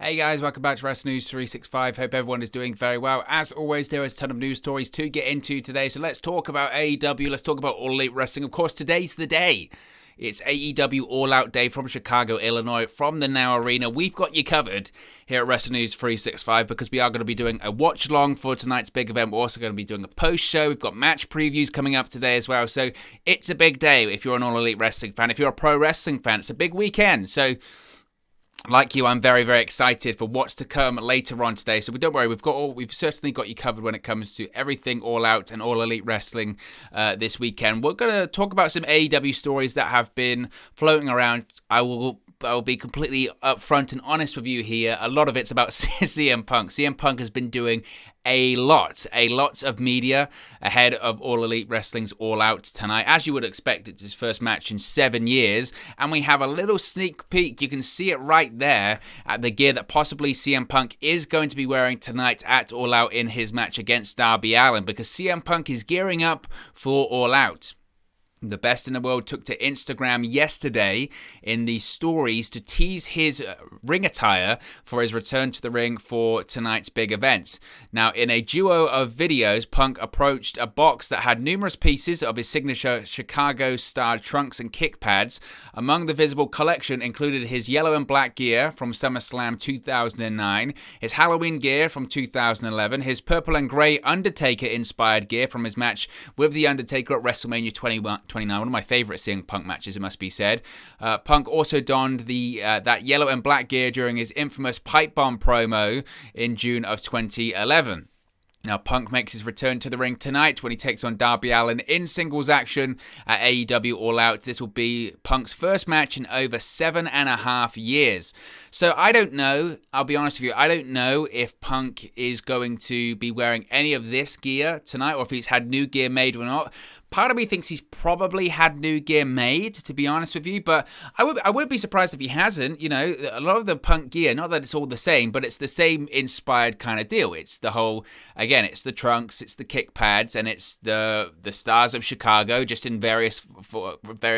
Hey guys, welcome back to Wrestling News 365. Hope everyone is doing very well. As always, there is a ton of news stories to get into today. So let's talk about AEW. Let's talk about All Elite Wrestling. Of course, today's the day. It's AEW All Out Day from Chicago, Illinois, from the Now Arena. We've got you covered here at Wrestling News 365 because we are going to be doing a watch-along for tonight's big event. We're also going to be doing a post-show. We've got match previews coming up today as well. So it's a big day if you're an All Elite Wrestling fan. If you're a pro wrestling fan, it's a big weekend. So like you, I'm very, very excited for what's to come later on today. So don't worry, we've certainly got you covered when it comes to everything All Out and All Elite Wrestling this weekend. We're going to talk about some AEW stories that have been floating around. I'll be completely upfront and honest with you here. A lot of it's about CM Punk. CM Punk has been doing a lot of media ahead of All Elite Wrestling's All Out tonight. As you would expect, it's his first match in 7 years, and we have a little sneak peek. You can see it right there at the gear that possibly CM Punk is going to be wearing tonight at All Out in his match against Darby Allin, because CM Punk is gearing up for All Out. The Best in the World took to Instagram yesterday in the stories to tease his ring attire for his return to the ring for tonight's big event. Now, in a duo of videos, Punk approached a box that had numerous pieces of his signature Chicago-style trunks and kick pads. Among the visible collection included his yellow and black gear from SummerSlam 2009, his Halloween gear from 2011, his purple and grey Undertaker-inspired gear from his match with The Undertaker at WrestleMania 29, one of my favourite CM Punk matches, it must be said. Punk also donned that yellow and black gear during his infamous Pipe Bomb promo in June of 2011. Now, Punk makes his return to the ring tonight when he takes on Darby Allin in singles action at AEW All Out. This will be Punk's first match in over 7.5 years. So I don't know, I'll be honest with you, I don't know if Punk is going to be wearing any of this gear tonight or if he's had new gear made or not. Part of me thinks he's probably had new gear made, to be honest with you, but I would be surprised if he hasn't. You know, a lot of the Punk gear, not that it's all the same, but it's the same inspired kind of deal. It's the whole, again, it's the trunks, it's the kick pads, and it's the Stars of Chicago, just in various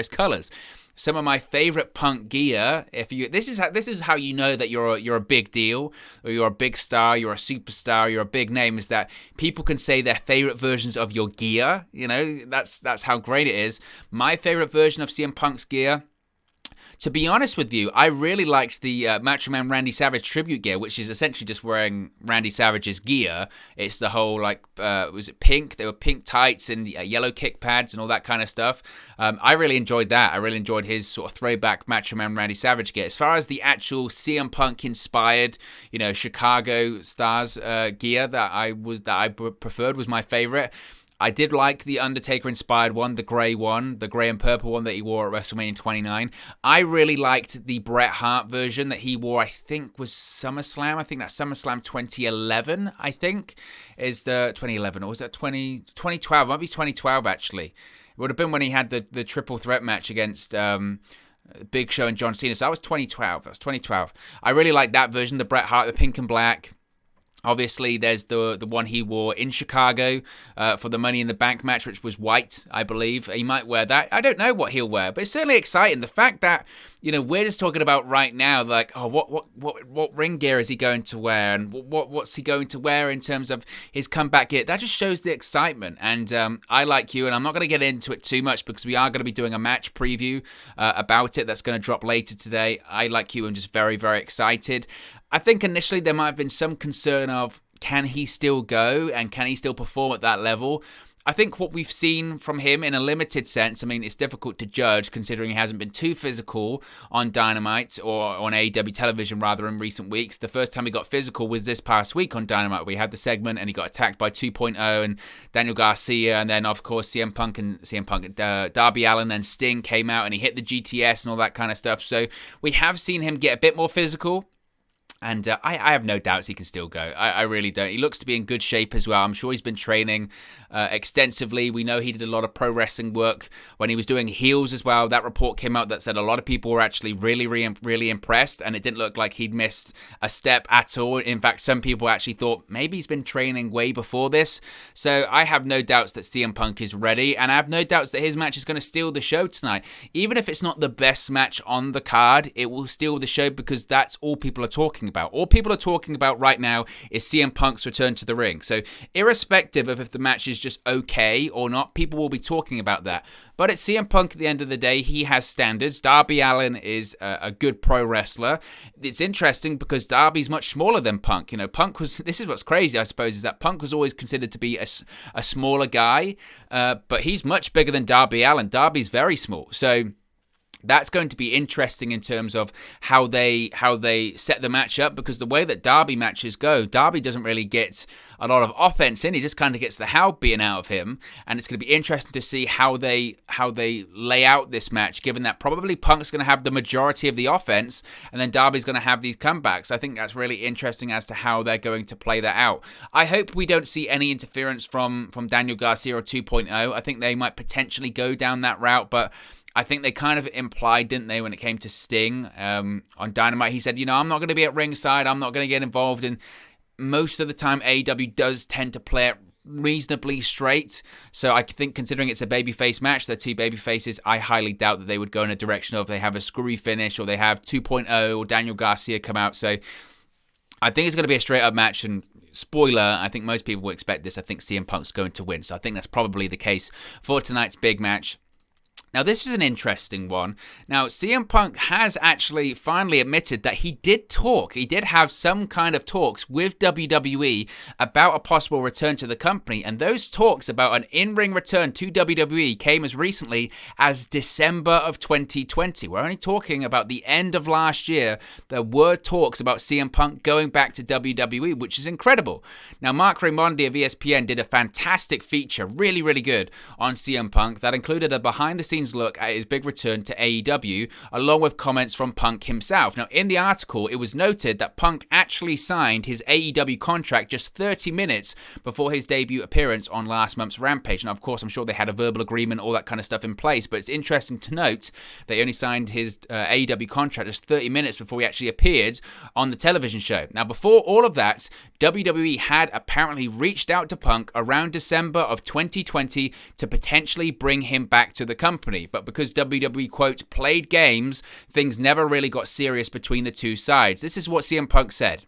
colors. Some of my favorite Punk gear. This is how you know that you're a big deal, or you're a big star, you're a superstar, you're a big name. Is that people can say their favorite versions of your gear? You know, that's how great it is. My favorite version of CM Punk's gear, to be honest with you, I really liked the Macho Man Randy Savage tribute gear, which is essentially just wearing Randy Savage's gear. It's the whole, was it pink? They were pink tights and yellow kick pads and all that kind of stuff. I really enjoyed that. I really enjoyed his sort of throwback Macho Man Randy Savage gear. As far as the actual CM Punk inspired, Chicago Stars gear that I preferred was my favorite. I did like the Undertaker-inspired one, the grey and purple one that he wore at WrestleMania 29. I really liked the Bret Hart version that he wore, I think was SummerSlam. I think that's SummerSlam 2011, I think, is the 2011. Or was that 2012? It might be 2012, actually. It would have been when he had the triple threat match against Big Show and John Cena. So that was 2012. I really liked that version, the Bret Hart, the pink and black. Obviously, there's the one he wore in Chicago for the Money in the Bank match, which was white, I believe. He might wear that. I don't know what he'll wear, but it's certainly exciting. The fact that, we're just talking about right now, like, oh, what ring gear is he going to wear, and what's he going to wear in terms of his comeback gear? That just shows the excitement. And I like you, and I'm not going to get into it too much because we are going to be doing a match preview about it that's going to drop later today. I like you. I'm just very, very excited. I think initially there might have been some concern of, can he still go and can he still perform at that level? I think what we've seen from him in a limited sense, I mean, it's difficult to judge considering he hasn't been too physical on Dynamite or on AEW television rather in recent weeks. The first time he got physical was this past week on Dynamite. We had the segment and he got attacked by 2.0 and Daniel Garcia, and then of course CM Punk, Darby Allin, and Sting came out and he hit the GTS and all that kind of stuff. So we have seen him get a bit more physical. And I have no doubts he can still go. I really don't. He looks to be in good shape as well. I'm sure he's been training extensively. We know he did a lot of pro wrestling work when he was doing heels as well. That report came out that said a lot of people were actually really, really, really impressed, and it didn't look like he'd missed a step at all. In fact, some people actually thought maybe he's been training way before this. So I have no doubts that CM Punk is ready, and I have no doubts that his match is going to steal the show tonight. Even if it's not the best match on the card, it will steal the show because that's all people are talking about. All people are talking about right now is CM Punk's return to the ring. So irrespective of if the match is just okay or not, people will be talking about that. But it's CM Punk at the end of the day. He has standards. Darby Allin is a good pro wrestler. It's interesting because Darby's much smaller than Punk. You know, this is what's crazy, I suppose, is that Punk was always considered to be a smaller guy, but he's much bigger than Darby Allin. Darby's very small. So that's going to be interesting in terms of how they set the match up, because the way that Darby matches go, Darby doesn't really get a lot of offense in. He just kind of gets the hell beaten out of him, and it's going to be interesting to see how they lay out this match, given that probably Punk's going to have the majority of the offense, and then Darby's going to have these comebacks. I think that's really interesting as to how they're going to play that out. I hope we don't see any interference from Daniel Garcia or 2.0. I think they might potentially go down that route, but I think they kind of implied, didn't they, when it came to Sting on Dynamite. He said, I'm not going to be at ringside. I'm not going to get involved. And most of the time, AEW does tend to play it reasonably straight. So I think, considering it's a babyface match, they're two babyfaces, I highly doubt that they would go in a direction of they have a screwy finish or they have 2.0 or Daniel Garcia come out. So I think it's going to be a straight-up match. And spoiler, I think most people will expect this. I think CM Punk's going to win. So I think that's probably the case for tonight's big match. Now, this is an interesting one. Now, CM Punk has actually finally admitted that he did talk. He did have some kind of talks with WWE about a possible return to the company. And those talks about an in-ring return to WWE came as recently as December of 2020. We're only talking about the end of last year. There were talks about CM Punk going back to WWE, which is incredible. Now, Mark Raimondi of ESPN did a fantastic feature, really, really good, on CM Punk that included a behind-the-scenes look at his big return to AEW, along with comments from Punk himself. Now, in the article, it was noted that Punk actually signed his AEW contract just 30 minutes before his debut appearance on last month's Rampage. Now, of course, I'm sure they had a verbal agreement, all that kind of stuff in place, but it's interesting to note that he only signed his AEW contract just 30 minutes before he actually appeared on the television show. Now, before all of that, WWE had apparently reached out to Punk around December of 2020 to potentially bring him back to the company. But because WWE, quote, played games, things never really got serious between the two sides. This is what CM Punk said.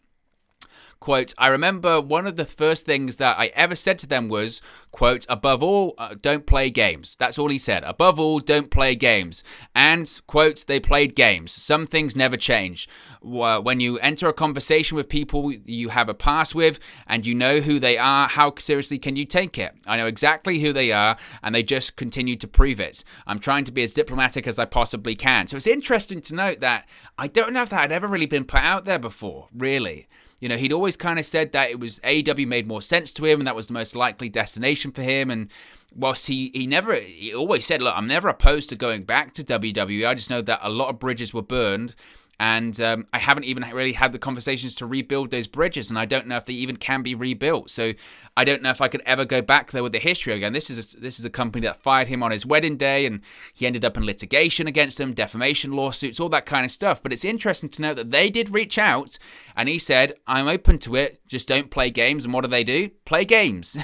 Quote, I remember one of the first things that I ever said to them was, quote, above all, don't play games. That's all he said. Above all, don't play games. And, quote, they played games. Some things never change. When you enter a conversation with people you have a past with and you know who they are, how seriously can you take it? I know exactly who they are, and they just continue to prove it. I'm trying to be as diplomatic as I possibly can. So it's interesting to note that I don't know if that had ever really been put out there before, really. He'd always kind of said that it was AEW made more sense to him and that was the most likely destination for him. And whilst he always said, look, I'm never opposed to going back to WWE. I just know that a lot of bridges were burned. And I haven't even really had the conversations to rebuild those bridges, and I don't know if they even can be rebuilt. So I don't know if I could ever go back there with the history again. This is a company that fired him on his wedding day, and he ended up in litigation against them, defamation lawsuits, all that kind of stuff. But it's interesting to note that they did reach out, and he said, I'm open to it, just don't play games. And what do? Play games.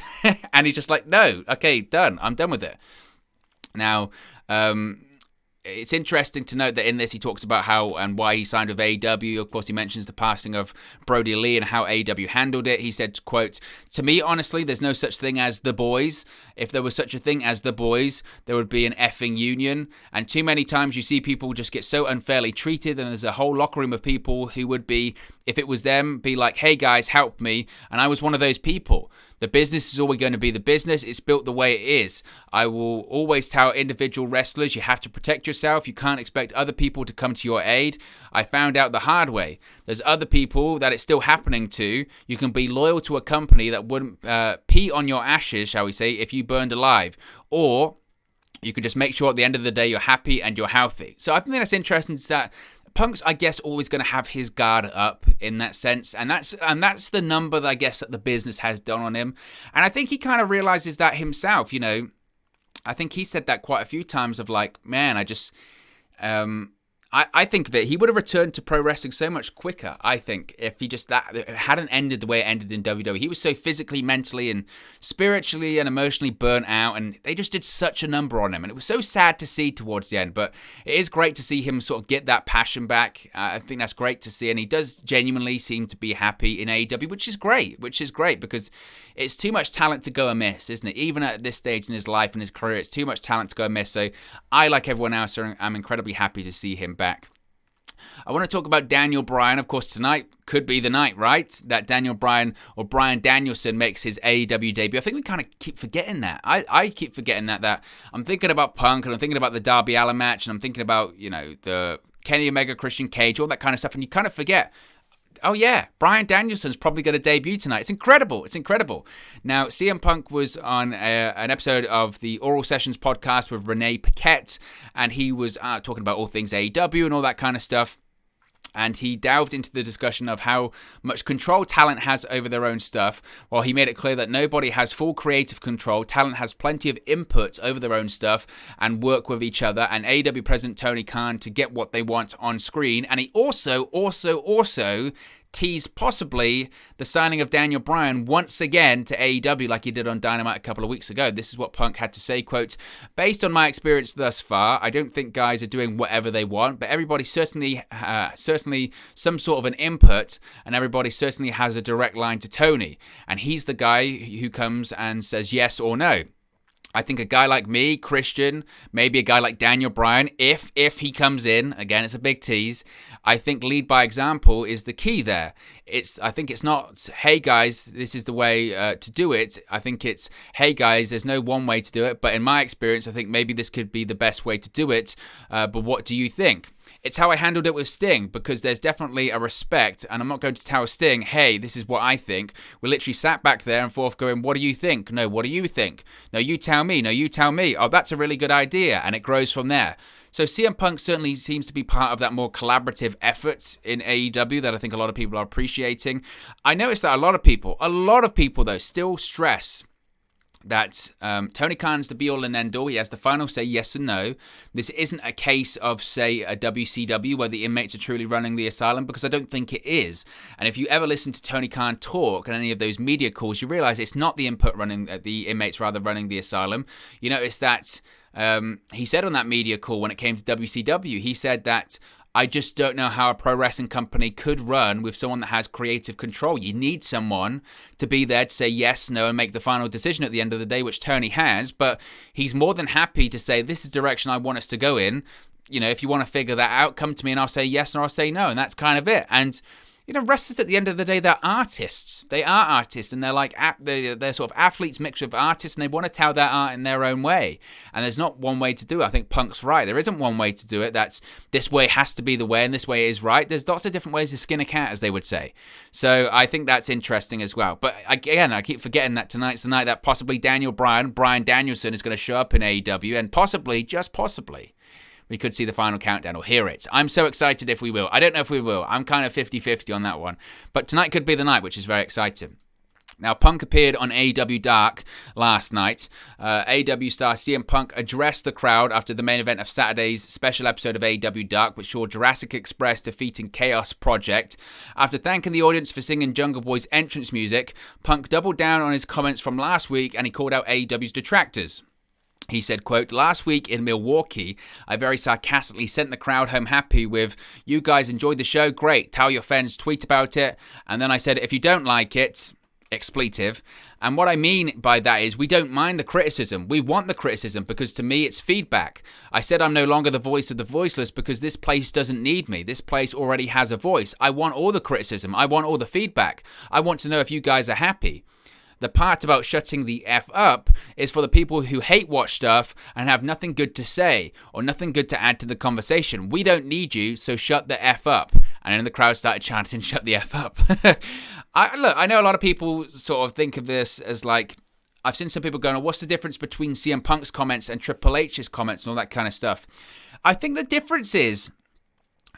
And he's just like, no, okay, done. I'm done with it. Now, it's interesting to note that in this he talks about how and why he signed with AEW. Of course, he mentions the passing of Brody Lee and how AEW handled it. He said, quote, to me, honestly, there's no such thing as the boys. If there was such a thing as the boys, there would be an effing union. And too many times you see people just get so unfairly treated, and there's a whole locker room of people who would be, if it was them, be like, hey guys, help me. And I was one of those people. The business is always going to be the business. It's built the way it is. I will always tell individual wrestlers, you have to protect yourself. You can't expect other people to come to your aid. I found out the hard way. There's other people that it's still happening to. You can be loyal to a company that wouldn't pee on your ashes, shall we say, if you burned alive. Or you could just make sure at the end of the day you're happy and you're healthy. So I think that's interesting, is that Punk's, I guess, always going to have his guard up in that sense, and that's the number that I guess that the business has done on him, and I think he kind of realizes that himself. I think he said that quite a few times of like, man, I think that he would have returned to pro wrestling so much quicker, I think, if he just it hadn't ended the way it ended in WWE. He was so physically, mentally, and spiritually and emotionally burnt out, and they just did such a number on him. And it was so sad to see towards the end, but it is great to see him sort of get that passion back. I think that's great to see, and he does genuinely seem to be happy in AEW, which is great because it's too much talent to go amiss, isn't it? Even at this stage in his life and his career, it's too much talent to go amiss. So I, like everyone else, I'm incredibly happy to see him back. I want to talk about Daniel Bryan. Of course, tonight could be the night, right? That Daniel Bryan or Bryan Danielson makes his AEW debut. I think we kind of keep forgetting that. I keep forgetting that I'm thinking about Punk, and I'm thinking about the Darby Allin match, and I'm thinking about, the Kenny Omega, Christian Cage, all that kind of stuff, and you kind of forget, oh yeah, Bryan Danielson's probably going to debut tonight. It's incredible. Now, CM Punk was on an episode of the Oral Sessions podcast with Renee Paquette, and he was talking about all things AEW and all that kind of stuff. And he delved into the discussion of how much control talent has over their own stuff, while he made it clear that nobody has full creative control. Talent has plenty of input over their own stuff and work with each other, and AEW President Tony Khan to get what they want on screen. And he also teased possibly the signing of Daniel Bryan once again to AEW like he did on Dynamite a couple of weeks ago. This is what Punk had to say, quote, "Based on my experience thus far, I don't think guys are doing whatever they want, but everybody certainly some sort of an input, and everybody certainly has a direct line to Tony. And he's the guy who comes and says yes or no. I think a guy like me, Christian, maybe a guy like Daniel Bryan, if he comes in, again, it's a big tease, I think lead by example is the key there. I think it's not, hey guys, this is the way to do it. I think it's, hey guys, there's no one way to do it, but in my experience, I think maybe this could be the best way to do it, but what do you think? It's how I handled it with Sting, because there's definitely a respect, and I'm not going to tell Sting, hey, this is what I think. We literally sat back there and forth going, what do you think? No, what do you think? No, you tell me. No, you tell me. Oh, that's a really good idea, and it grows from there. So CM Punk certainly seems to be part of that more collaborative effort in AEW that I think a lot of people are appreciating. I noticed that a lot of people though, still stress that Tony Khan's the be-all and end-all. He has the final say, yes and no. This isn't a case of, say, a WCW where the inmates are truly running the asylum, because I don't think it is. And if you ever listen to Tony Khan talk and any of those media calls, you realize it's not the inmates running the asylum. You notice that he said on that media call when it came to WCW, he said that, I just don't know how a pro wrestling company could run with someone that has creative control. You need someone to be there to say yes, no, and make the final decision at the end of the day, which Tony has. But he's more than happy to say, this is the direction I want us to go in. If you want to figure that out, come to me and I'll say yes or I'll say no. And that's kind of it. And wrestlers at the end of the day, they're artists. They are artists, and they're like they're sort of athletes mixed with artists, and they want to tell their art in their own way. And there's not one way to do it. I think Punk's right. There isn't one way to do it. That's this way has to be the way, and this way is right. There's lots of different ways to skin a cat, as they would say. So I think that's interesting as well. But again, I keep forgetting that tonight's the night that possibly Bryan Danielson is going to show up in AEW, and possibly, just possibly, we could see the final countdown or hear it. I'm so excited if we will. I don't know if we will. I'm kind of 50-50 on that one. But tonight could be the night, which is very exciting. Now, Punk appeared on AEW Dark last night. AEW star CM Punk addressed the crowd after the main event of Saturday's special episode of AEW Dark, which saw Jurassic Express defeating Chaos Project. After thanking the audience for singing Jungle Boy's entrance music, Punk doubled down on his comments from last week, and he called out AEW's detractors. He said, quote, last week in Milwaukee, I very sarcastically sent the crowd home happy with, you guys enjoyed the show? Great. Tell your friends, tweet about it. And then I said, if you don't like it, expletive. And what I mean by that is we don't mind the criticism. We want the criticism because to me it's feedback. I said I'm no longer the voice of the voiceless because this place doesn't need me. This place already has a voice. I want all the criticism. I want all the feedback. I want to know if you guys are happy. The part about shutting the F up is for the people who hate watch stuff and have nothing good to say or nothing good to add to the conversation. We don't need you, so shut the F up. And then the crowd started chanting, shut the F up. I know a lot of people sort of think of this as like, I've seen some people going, oh, what's the difference between CM Punk's comments and Triple H's comments and all that kind of stuff? I think the difference is,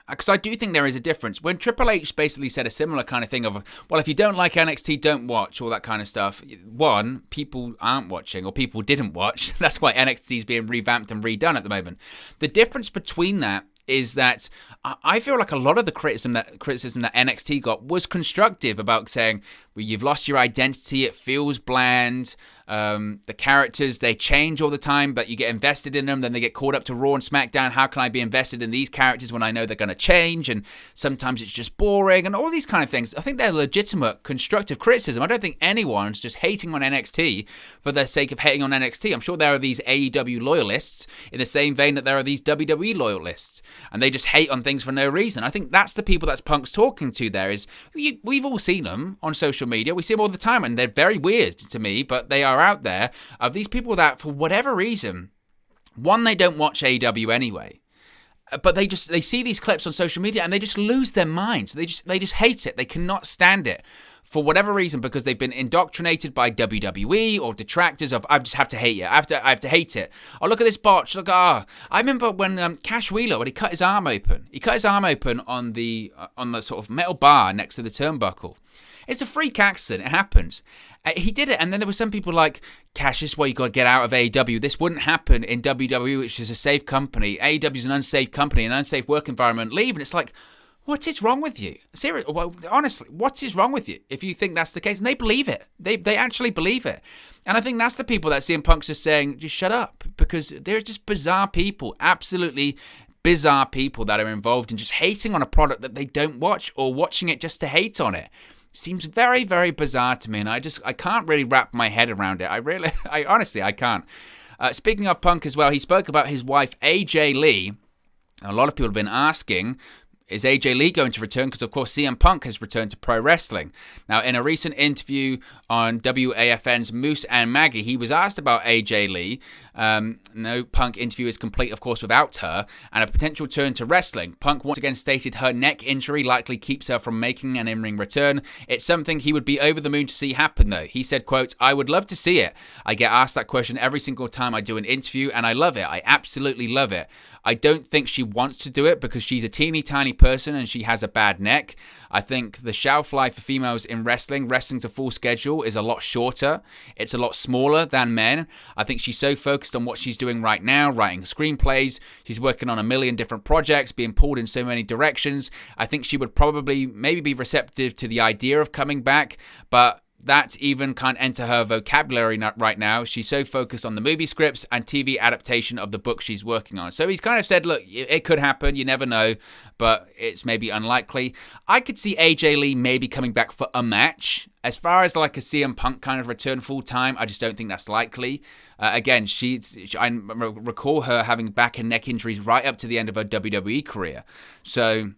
because I do think there is a difference. When Triple H basically said a similar kind of thing of, well, if you don't like NXT, don't watch, all that kind of stuff. One, people aren't watching, or people didn't watch. That's why NXT is being revamped and redone at the moment. The difference between that is that I feel like a lot of the criticism that NXT got was constructive about saying, well, you've lost your identity, it feels bland. The characters, they change all the time, but you get invested in them, then they get called up to Raw and SmackDown. How can I be invested in these characters when I know they're going to change? And sometimes it's just boring and all these kind of things. I think they're legitimate, constructive criticism. I don't think anyone's just hating on NXT for the sake of hating on NXT. I'm sure there are these AEW loyalists in the same vein that there are these WWE loyalists, and they just hate on things for no reason. I think that's the people that's Punk's talking to there. Is we've all seen them on social media. We see them all the time, and they're very weird to me, but they are out there of these people that for whatever reason, one, they don't watch AEW anyway, but they see these clips on social media and they just lose their minds. They just hate it. They cannot stand it for whatever reason, because they've been indoctrinated by WWE or detractors of, I just have to hate it. I have to hate it. Oh, look at this botch. Look, I remember when Cash Wheeler, when he cut his arm open. He cut his arm open on the sort of metal bar next to the turnbuckle. It's a freak accident. It happens. He did it, and then there were some people like, Cash, this is why you got to get out of AEW. This wouldn't happen in WWE, which is a safe company. AEW is an unsafe company, an unsafe work environment. Leave. And it's like, what is wrong with you? Seriously, well, honestly, what is wrong with you if you think that's the case? And they believe it. They actually believe it. And I think that's the people that CM Punk's just saying, just shut up, because they're just bizarre people, absolutely bizarre people that are involved in just hating on a product that they don't watch or watching it just to hate on it. Seems very, very bizarre to me, and I can't really wrap my head around it. I honestly can't. Speaking of Punk as well, he spoke about his wife, AJ Lee. A lot of people have been asking, is AJ Lee going to return? Because, of course, CM Punk has returned to pro wrestling. Now, in a recent interview on WAFN's Moose and Maggie, he was asked about AJ Lee. No Punk interview is complete, of course, without her, and a potential turn to wrestling. Punk once again stated her neck injury likely keeps her from making an in-ring return. It's something he would be over the moon to see happen, though. He said, quote, I would love to see it. I get asked that question every single time I do an interview, and I love it. I absolutely love it. I don't think she wants to do it because she's a teeny tiny person and she has a bad neck. I think the shelf life for females in wrestling's a full schedule, is a lot shorter. It's a lot smaller than men. I think she's so focused on what she's doing right now, writing screenplays. She's working on a million different projects, being pulled in so many directions. I think she would probably maybe be receptive to the idea of coming back, but that even can't enter her vocabulary right now. She's so focused on the movie scripts and TV adaptation of the book she's working on. So he's kind of said, look, it could happen. You never know, but it's maybe unlikely. I could see AJ Lee maybe coming back for a match. As far as like a CM Punk kind of return full time, I just don't think that's likely. Again, I recall her having back and neck injuries right up to the end of her WWE career. So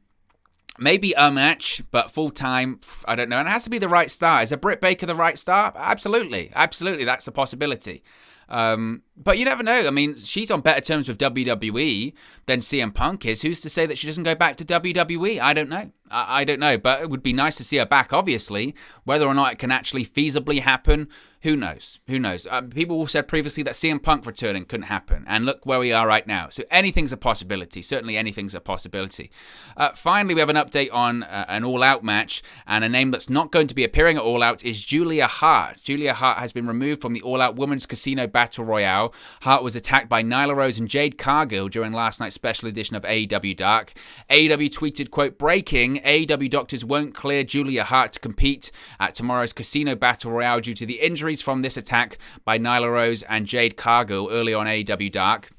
maybe a match, but full-time, I don't know. And it has to be the right star. Is a Britt Baker the right star? Absolutely. Absolutely, that's a possibility. But you never know. I mean, she's on better terms with WWE than CM Punk is. Who's to say that she doesn't go back to WWE? I don't know. I don't know. But it would be nice to see her back, obviously. Whether or not it can actually feasibly happen, who knows? Who knows? People said previously that CM Punk returning couldn't happen. And look where we are right now. So anything's a possibility. Certainly anything's a possibility. Finally, we have an update on an All Out match. And a name that's not going to be appearing at All Out is Julia Hart. Julia Hart has been removed from the All Out Women's Casino Battle Royale. Hart was attacked by Nyla Rose and Jade Cargill during last night's special edition of AEW Dark. AEW tweeted, quote, breaking, AEW doctors won't clear Julia Hart to compete at tomorrow's Casino Battle Royale due to the injuries from this attack by Nyla Rose and Jade Cargill early on AEW Dark.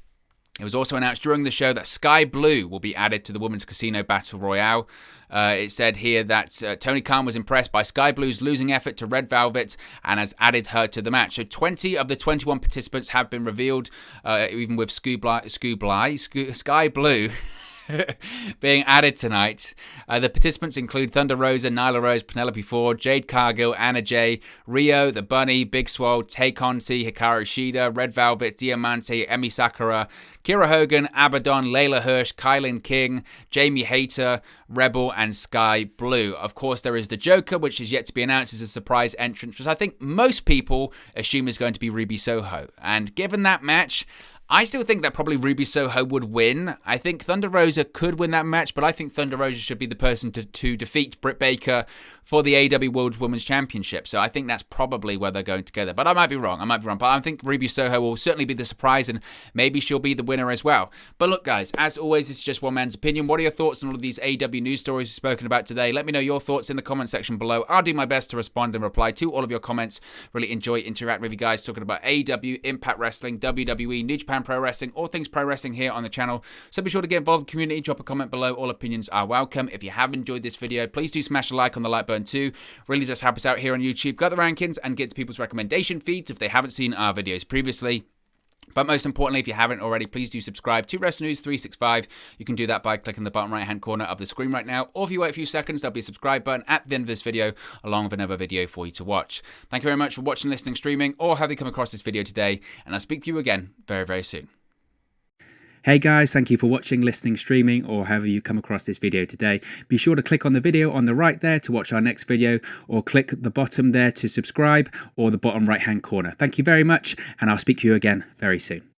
It was also announced during the show that Sky Blue will be added to the Women's Casino Battle Royale. It said here that Tony Khan was impressed by Sky Blue's losing effort to Red Velvet and has added her to the match. So 20 of the 21 participants have been revealed, even with Sky Blue being added tonight. The participants include Thunder Rosa, Nyla Rose, Penelope Ford, Jade Cargill, Anna Jay, Rio, The Bunny, Big Swole, Tay Conti, Hikaru Shida, Red Velvet, Diamante, Emi Sakura, Kira Hogan, Abaddon, Layla Hirsch, Kylan King, Jamie Hayter, Rebel, and Sky Blue. Of course, there is the Joker, which is yet to be announced as a surprise entrance, which I think most people assume is going to be Ruby Soho. And given that match, I still think that probably Ruby Soho would win. I think Thunder Rosa could win that match, but I think Thunder Rosa should be the person to defeat Britt Baker for the AEW World Women's Championship. So I think that's probably where they're going together. But I might be wrong. But I think Ruby Soho will certainly be the surprise, and maybe she'll be the winner as well. But look, guys, as always, this is just one man's opinion. What are your thoughts on all of these AEW news stories we've spoken about today? Let me know your thoughts in the comment section below. I'll do my best to respond and reply to all of your comments. Really enjoy interacting with you guys, talking about AEW, Impact Wrestling, WWE, New Japan Pro Wrestling, all things pro wrestling here on the channel. So be sure to get involved in the community, drop a comment below. All opinions are welcome. If you have enjoyed this video, please do smash a like on the like button too. Really just help us out here on YouTube. Got the rankings and get to people's recommendation feeds if they haven't seen our videos previously. But most importantly, if you haven't already, please do subscribe to Wrestling News 365. You can do that by clicking the bottom right-hand corner of the screen right now. Or if you wait a few seconds, there'll be a subscribe button at the end of this video, along with another video for you to watch. Thank you very much for watching, listening, streaming, or having come across this video today. And I'll speak to you again very, very soon. Hey guys, thank you for watching, listening, streaming, or however you come across this video today. Be sure to click on the video on the right there to watch our next video, or click the bottom there to subscribe, or the bottom right hand corner. Thank you very much, and I'll speak to you again very soon.